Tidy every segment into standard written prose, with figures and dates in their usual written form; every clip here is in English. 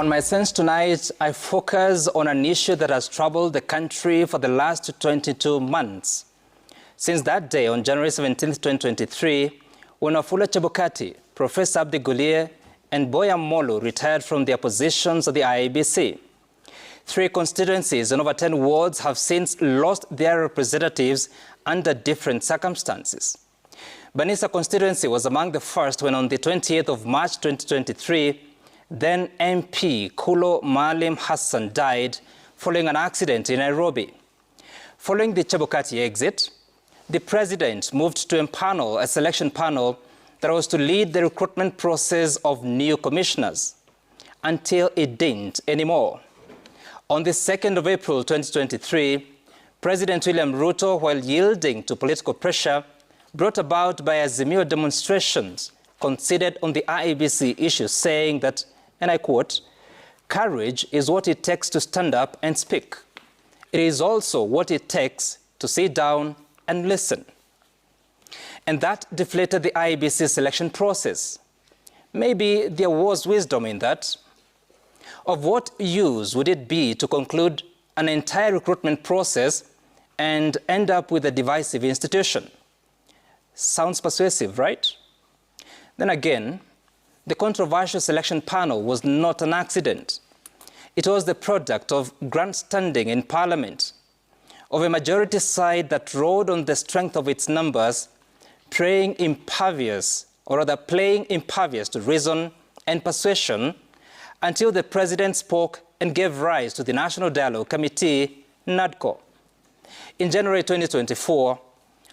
On my sense tonight, I focus on an issue that has troubled the country for the last 22 months. Since that day, on January 17, 2023, when Wafula Chebukati, Professor Abdi Gulier, and Boya Molo retired from their positions at the IEBC. 3 constituencies and over 10 wards have since lost their representatives under different circumstances. Banisa constituency was among the first when on the 28th of March 2023, then MP Kulo Maalim Hassan died following an accident in Nairobi. Following the Chebukati exit, the president moved to empanel a selection panel that was to lead the recruitment process of new commissioners, until it didn't anymore. On the 2nd of April 2023, President William Ruto, while yielding to political pressure brought about by Azimio demonstrations, conceded on the IEBC issue, saying that, and I quote, "Courage is what it takes to stand up and speak. It is also what it takes to sit down and listen." And that deflated the IEBC selection process. Maybe there was wisdom in that. Of what use would it be to conclude an entire recruitment process and end up with a divisive institution? Sounds persuasive, right? Then again, the controversial selection panel was not an accident. It was the product of grandstanding in Parliament, of a majority side that rode on the strength of its numbers, playing impervious to reason and persuasion, until the president spoke and gave rise to the National Dialogue Committee, NADCO. In January 2024,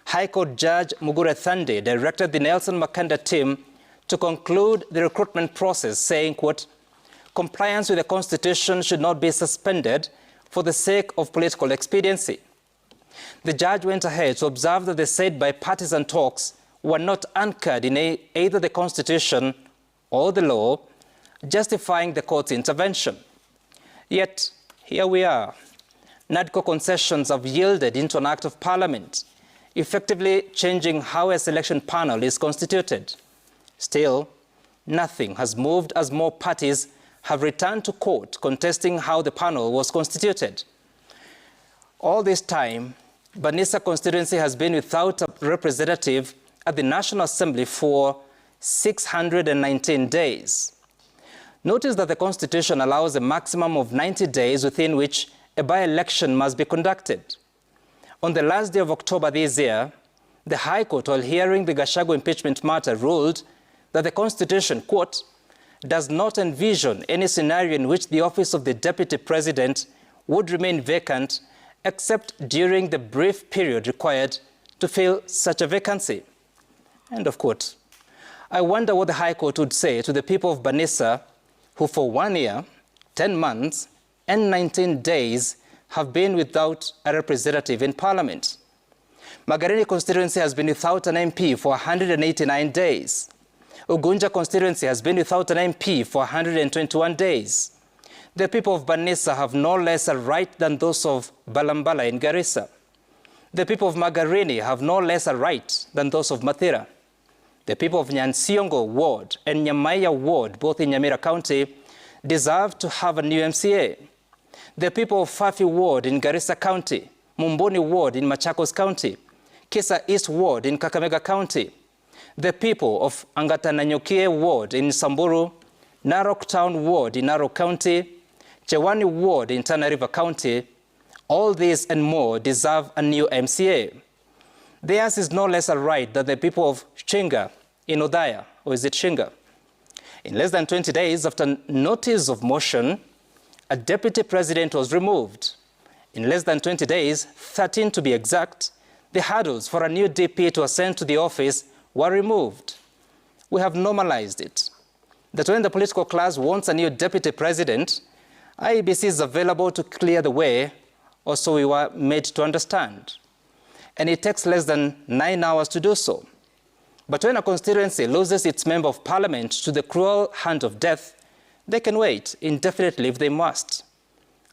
High Court Judge Mugure Thande directed the Nelson Makanda team to conclude the recruitment process, saying, quote, "Compliance with the Constitution should not be suspended for the sake of political expediency." The judge went ahead to observe that the said bipartisan talks were not anchored in either the Constitution or the law, justifying the court's intervention. Yet, here we are. NADCO concessions have yielded into an act of Parliament, effectively changing how a selection panel is constituted. Still, nothing has moved as more parties have returned to court contesting how the panel was constituted. All this time, Banisa constituency has been without a representative at the National Assembly for 619 days. Notice that the Constitution allows a maximum of 90 days within which a by-election must be conducted. On the last day of October this year, the High Court, while hearing the Gachagua impeachment matter, ruled that the Constitution, quote, "does not envision any scenario in which the office of the Deputy President would remain vacant except during the brief period required to fill such a vacancy." End of quote. I wonder what the High Court would say to the people of Banisa, who for 1 year, 10 months, and 19 days have been without a representative in Parliament. Magarini constituency has been without an MP for 189 days. Ugunja constituency has been without an MP for 121 days. The people of Banisa have no less a right than those of Balambala in Garissa. The people of Magarini have no less a right than those of Mathira. The people of Nyansiongo Ward and Nyamaya Ward, both in Nyamira County, deserve to have a new MCA. The people of Fafi Ward in Garissa County, Mumboni Ward in Machakos County, Kisa East Ward in Kakamega County, the people of Angatananyokie Ward in Samburu, Narok Town Ward in Narok County, Chewani Ward in Tana River County, all these and more deserve a new MCA. Theirs is no less a right than the people of Chinga in Odaya, or is it Shinga? In less than 20 days after notice of motion, a deputy president was removed. In less than 20 days, 13 to be exact, the hurdles for a new DP to ascend to the office were removed. We have normalized it, that when the political class wants a new deputy president, IEBC is available to clear the way, or so we were made to understand. And it takes less than 9 hours to do so. But when a constituency loses its member of parliament to the cruel hand of death, they can wait indefinitely if they must.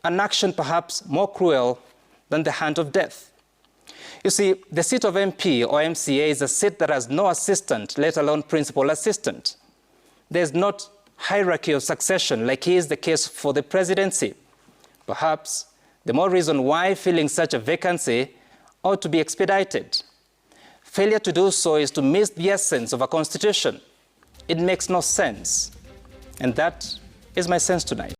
An action perhaps more cruel than the hand of death. You see, the seat of MP or MCA is a seat that has no assistant, let alone principal assistant. There's not hierarchy of succession like is the case for the presidency. Perhaps the more reason why filling such a vacancy ought to be expedited. Failure to do so is to miss the essence of a constitution. It makes no sense. And that is my sense tonight.